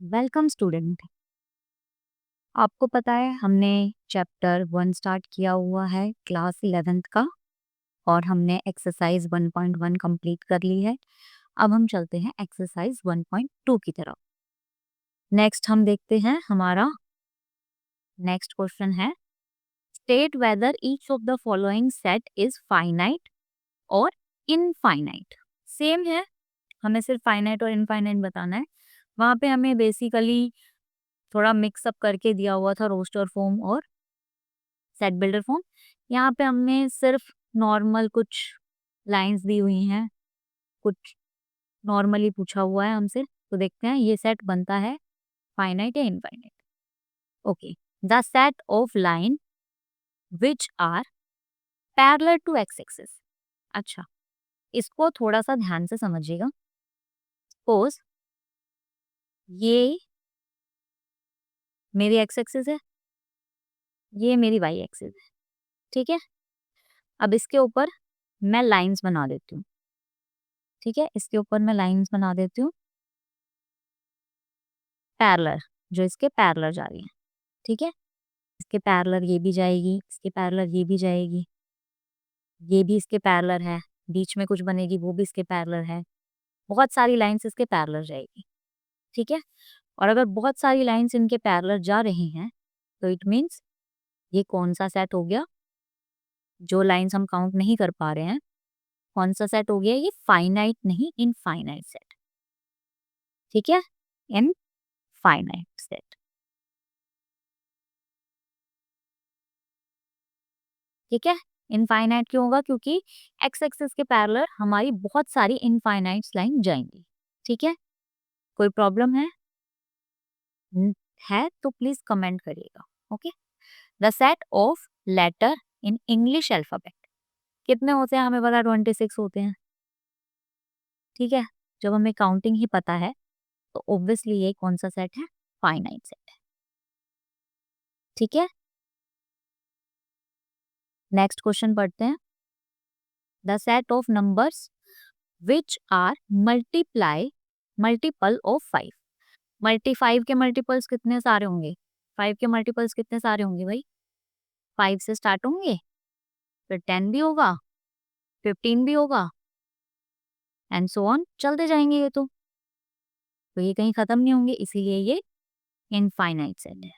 Welcome student. आपको पता है हमने चैप्टर 1 स्टार्ट किया हुआ है क्लास 11th का और हमने एक्सरसाइज 1.1 कंप्लीट कर ली है। अब हम चलते हैं एक्सरसाइज 1.2 की तरफ। नेक्स्ट हम देखते हैं हमारा नेक्स्ट क्वेश्चन है state whether each of the following set is finite और इनफाइनाइट। सेम है, हमें सिर्फ फाइनाइट और इनफाइनाइट बताना है। वहाँ पे हमें बेसिकली थोड़ा मिक्सअप करके दिया हुआ था रोस्टर फॉर्म और सेट बिल्डर फॉर्म। यहाँ पे हमने सिर्फ नॉर्मल कुछ लाइंस दी हुई हैं, कुछ नॉर्मली पूछा हुआ है हमसे, तो देखते हैं ये सेट बनता है फाइनाइट या infinite. Okay, the set of line which are parallel to X axis. अच्छा, इसको थोड़ा सा ध्यान से समझिएगा। सपोज ये मेरी एक्स एक्सिस है, ये मेरी वाई एक्सिस है, ठीक है। अब इसके ऊपर मैं लाइंस बना देती हूँ, ठीक है, इसके ऊपर मैं लाइंस बना देती हूँ पैरेलल, जो इसके पैरेलल जा रही है, ठीक है। इसके पैरेलल ये भी जाएगी, इसके पैरेलल ये भी जाएगी, ये भी इसके पैरेलल है, बीच में कुछ बनेगी वो भी इसके पैरेलल है। बहुत सारी लाइंस इसके पैरेलल जाएगी, ठीक है। और अगर बहुत सारी लाइंस इनके पैरेलल जा रही हैं तो इट मीन्स ये कौन सा सेट हो गया, जो लाइंस हम काउंट नहीं कर पा रहे हैं, कौन सा सेट हो गया, ये फाइनाइट नहीं इनफाइनाइट सेट, ठीक है, इनफाइनाइट सेट, ठीक है। इनफाइनाइट क्यों होगा, क्योंकि एक्स एक्सिस के पैरेलल हमारी बहुत सारी इनफाइनाइट लाइन जाएंगी, ठीक है। कोई प्रॉब्लम है है तो प्लीज कमेंट करिएगा। Okay, the set of letter in English alphabet कितने होते हैं हमें पता, 26 होते हैं, ठीक है। जब हमें काउंटिंग ही पता है तो ऑब्वियसली ये कौन सा सेट है, फाइनाइट सेट है, ठीक है। नेक्स्ट क्वेश्चन पढ़ते हैं। The set of numbers which are multiple of 5। Five के मल्टीपल्स कितने सारे होंगे, 5 के मल्टीपल्स कितने सारे होंगे भाई, 5 से स्टार्ट होंगे, फिर 10 भी होगा, 15 भी होगा एंड सो ऑन, चलते जाएंगे। ये तो ये कहीं खत्म नहीं होंगे, इसीलिए ये इनफाइनाइट सेट है।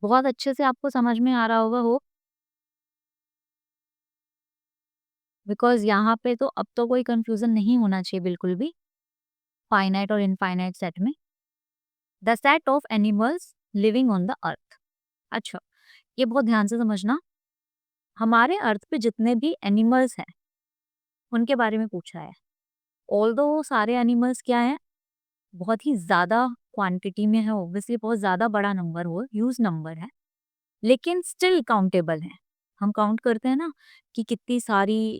बहुत अच्छे से आपको समझ में आ रहा होगा हो, बिकॉज यहाँ पे तो अब तो कोई कंफ्यूजन नहीं होना चाहिए बिल्कुल भी फाइनाइट और इनफाइनाइट सेट में। The set of animals living on the earth. अच्छा, ये बहुत ध्यान से समझना, हमारे अर्थ पे जितने भी एनिमल्स हैं उनके बारे में पूछा है। ऑल्दो सारे एनिमल्स क्या हैं, बहुत ही ज्यादा क्वांटिटी में है, ऑब्वियसली बहुत ज्यादा बड़ा नंबर हो, ह्यूज नंबर है, लेकिन स्टिल काउंटेबल है। हम काउंट करते हैं ना कि कितनी सारी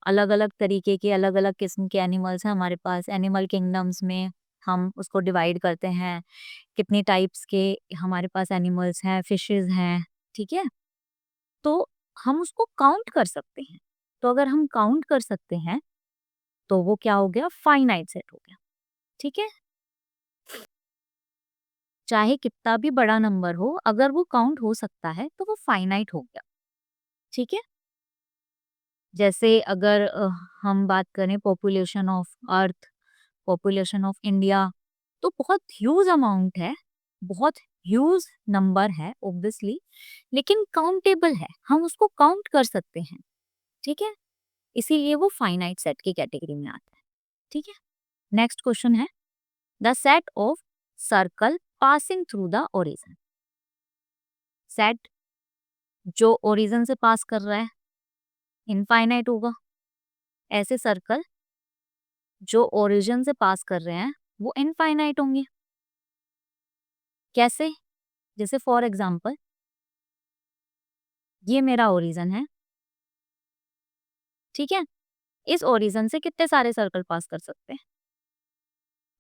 अलग अलग तरीके के अलग अलग किस्म के एनिमल्स हैं हमारे पास, एनिमल किंगडम्स में हम उसको डिवाइड करते हैं, कितनी टाइप्स के हमारे पास एनिमल्स हैं, फिशेस हैं, ठीक है। तो हम उसको काउंट कर सकते हैं, तो अगर हम काउंट कर सकते हैं तो वो क्या हो गया, फाइनाइट सेट हो गया, ठीक है। चाहे कितना भी बड़ा नंबर हो, अगर वो काउंट हो सकता है तो वो फाइनाइट हो गया, ठीक है। जैसे अगर हम बात करें population of earth, population of India, तो बहुत ह्यूज अमाउंट है, बहुत ह्यूज नंबर है ऑब्वियसली, लेकिन काउंटेबल है, हम उसको काउंट कर सकते हैं, ठीक है। इसीलिए वो फाइनाइट सेट की कैटेगरी में आता है, ठीक है। नेक्स्ट क्वेश्चन है the set of circle passing through the origin. Set जो ओरिजिन से पास कर रहा है इनफाइनाइट होगा, ऐसे सर्कल जो ओरिजिन से पास कर रहे हैं वो इनफाइनाइट होंगे। कैसे, जैसे फॉर एग्जांपल ये मेरा ओरिजिन है, ठीक है। इस ओरिजिन से कितने सारे सर्कल पास कर सकते हैं,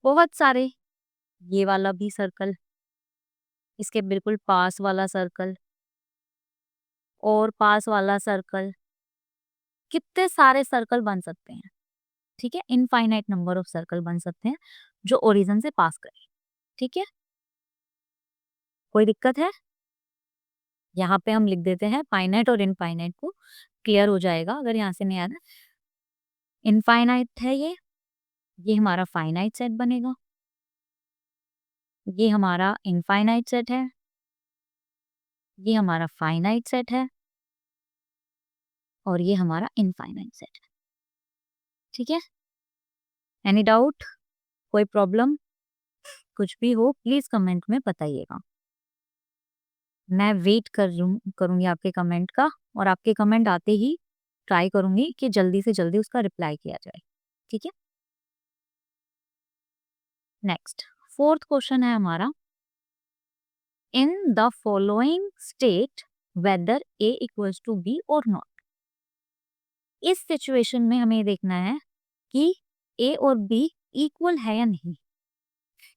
बहुत सारे। ये वाला भी सर्कल, इसके बिल्कुल पास वाला सर्कल और पास वाला सर्कल, कितने सारे सर्कल बन सकते हैं, ठीक है, इनफाइनाइट नंबर ऑफ सर्कल बन सकते हैं जो ओरिजिन से पास करें। ठीक है, कोई दिक्कत है? यहाँ पे हम लिख देते हैं फाइनाइट और इनफाइनाइट को, क्लियर हो जाएगा अगर यहाँ से नहीं आ रहा। इनफाइनाइट है ये हमारा फाइनाइट सेट बनेगा, ये हमारा इनफाइनाइट सेट है, ये हमारा फाइनाइट सेट है और ये हमारा इनफाइनाइट सेट है। ठीक है, एनी डाउट, कोई प्रॉब्लम, कुछ भी हो प्लीज कमेंट में बताइएगा। मैं वेट करूंगी आपके कमेंट का, और आपके कमेंट आते ही ट्राई करूंगी कि जल्दी से जल्दी उसका रिप्लाई किया जाए। ठीक है, नेक्स्ट फोर्थ क्वेश्चन है हमारा, in the following state whether A equals to B और नॉट। इस सिचुएशन में हमें देखना है कि ए और बी इक्वल है या नहीं।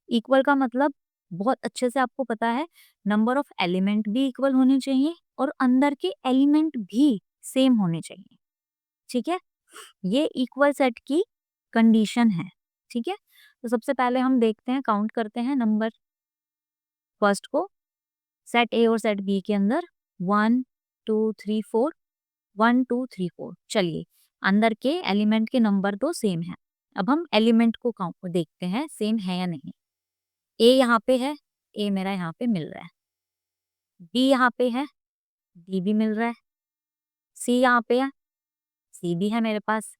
इक्वल का मतलब बहुत अच्छे से आपको पता है, नंबर ऑफ एलिमेंट भी इक्वल होने चाहिए और अंदर के एलिमेंट भी सेम होने चाहिए। ठीक है, ये इक्वल सेट की कंडीशन है। ठीक है, तो सबसे पहले हम देखते हैं, काउंट करते हैं नंबर फर्स्ट को, सेट ए और सेट बी के अंदर 1 2 3 4, 1 2 3 4। चलिए, अंदर के एलिमेंट के नंबर तो सेम है। अब हम एलिमेंट को काउंट देखते हैं सेम है या नहीं। ए यहाँ पे है, ए मेरा यहाँ पे मिल रहा है, बी यहाँ पे है, डी भी मिल रहा है, सी यहाँ पे है, सी भी है मेरे पास,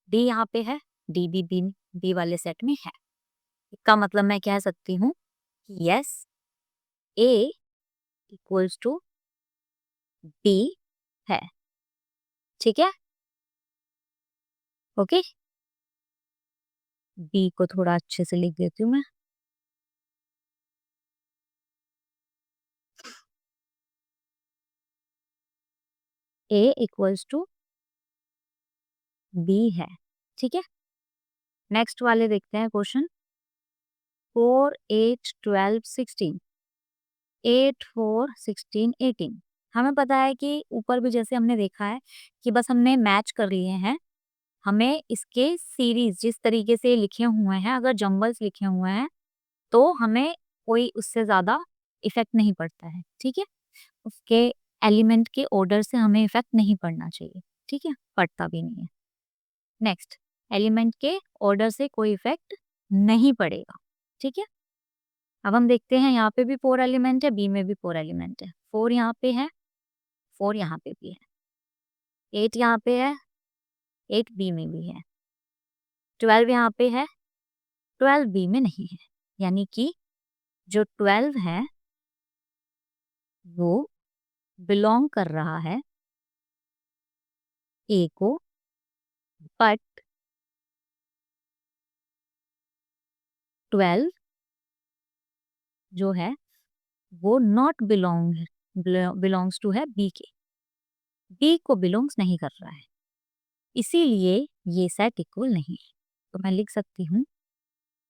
डी यहाँ पे है, डी भी बी वाले सेट में है। इसका मतलब मैं कह सकती हूँ कि yes, A equals to B है। ठीक है, ओके, बी को थोड़ा अच्छे से लिख देती हूँ मैं। ए इक्वल्स टू बी है। ठीक है, नेक्स्ट वाले देखते हैं क्वेश्चन, 4 8 12 16, 8 4 16 18। हमें पता है कि ऊपर भी जैसे हमने देखा है कि बस हमने मैच कर लिए हैं, हमें इसके सीरीज जिस तरीके से लिखे हुए हैं, अगर जंबल्स लिखे हुए हैं तो हमें कोई उससे ज्यादा इफेक्ट नहीं पड़ता है। ठीक है, उसके एलिमेंट के ऑर्डर से हमें इफेक्ट नहीं पड़ना चाहिए। ठीक है, पड़ता भी नहीं है। नेक्स्ट, एलिमेंट के ऑर्डर से कोई इफेक्ट नहीं पड़ेगा। ठीक है, अब हम देखते हैं, यहाँ पे भी 4 एलिमेंट है, बी में भी 4 एलिमेंट है, 4 यहाँ पे है, 4 यहाँ पे भी है, 8 यहाँ पे है, 8 बी में भी है, 12 यहाँ पे है, 12 बी में नहीं है। यानी कि जो 12 है वो बिलोंग कर रहा है ए को, बट 12 जो है वो नॉट बिलोंग्स टू है बी के, बी को बिलोंग्स नहीं कर रहा है, इसीलिए ये सेट इक्वल नहीं है। तो मैं लिख सकती हूँ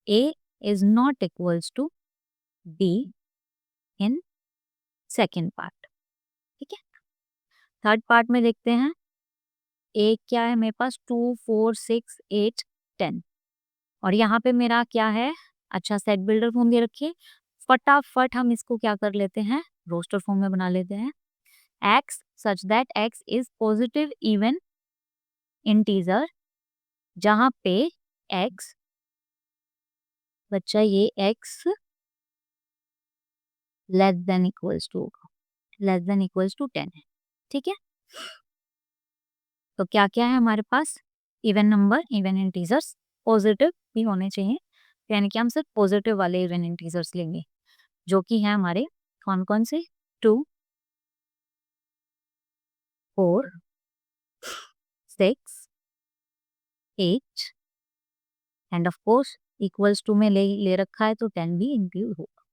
A is not equals to B in second part. ठीक है, थर्ड पार्ट में देखते हैं, ए क्या है मेरे पास, 2 4 6 8 10, और यहाँ पे मेरा क्या है, अच्छा सेट बिल्डर फॉर्म दे रखिए, फटाफट हम इसको क्या कर लेते हैं, रोस्टर फॉर्म में बना लेते हैं। x such that x is positive even integer, जहां पे x, बच्चा ये x less than equals to होगा, लेस देन इक्वल्स टू 10 है। ठीक है, तो क्या क्या है हमारे पास, even number, even integers, positive भी होने चाहिए, यानी कि हम सिर्फ पॉजिटिव वाले इवन इंटीजर्स लेंगे, जो कि है हमारे कौन कौन से, 2 4 6 8 and of course equals to में ले रखा है तो 10 भी इंक्लूड होगा।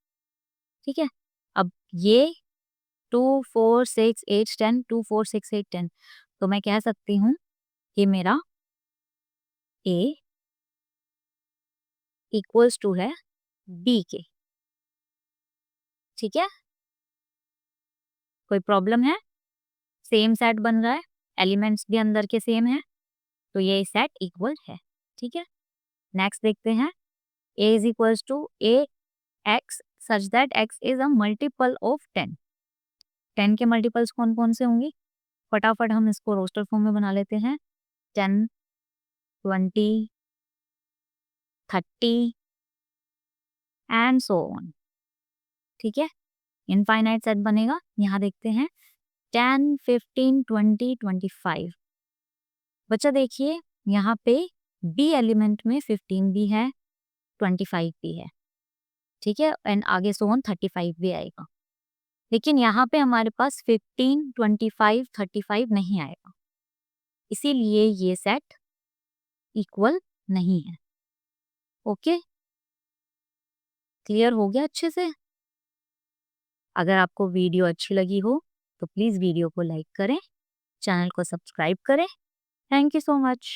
ठीक है, अब ये 2 4 6 8 10, 2 4 6 8 10, तो मैं कह सकती हूँ कि मेरा ए इक्वल्स टू है बी के। ठीक है, कोई प्रॉब्लम है, सेम सेट बन रहा है, एलिमेंट्स भी अंदर के सेम है, तो ये सेट इक्वल है। ठीक है। नेक्स्ट देखते हैं, a is equals to A X such that x is a multiple of 10। 10 के मल्टीपल्स कौन कौन से होंगे? फटाफट हम इसको रोस्टर फॉर्म में बना लेते हैं। 10, 20, 30 एंड सो ऑन। ठीक है, इनफाइनाइट सेट बनेगा। यहाँ देखते हैं 10, 15, 20, 25। बच्चा देखिए यहाँ पे बी एलिमेंट में 15 भी है, 25 भी है। ठीक है, एंड आगे सो ऑन 35 भी आएगा। लेकिन यहाँ पे हमारे पास 15, 25, 35 नहीं आएगा, इसीलिए ये सेट इक्वल नहीं है। ओके, क्लियर हो गया अच्छे से? अगर आपको वीडियो अच्छी लगी हो तो प्लीज़ वीडियो को लाइक करें, चैनल को सब्सक्राइब करें। Thank you so much.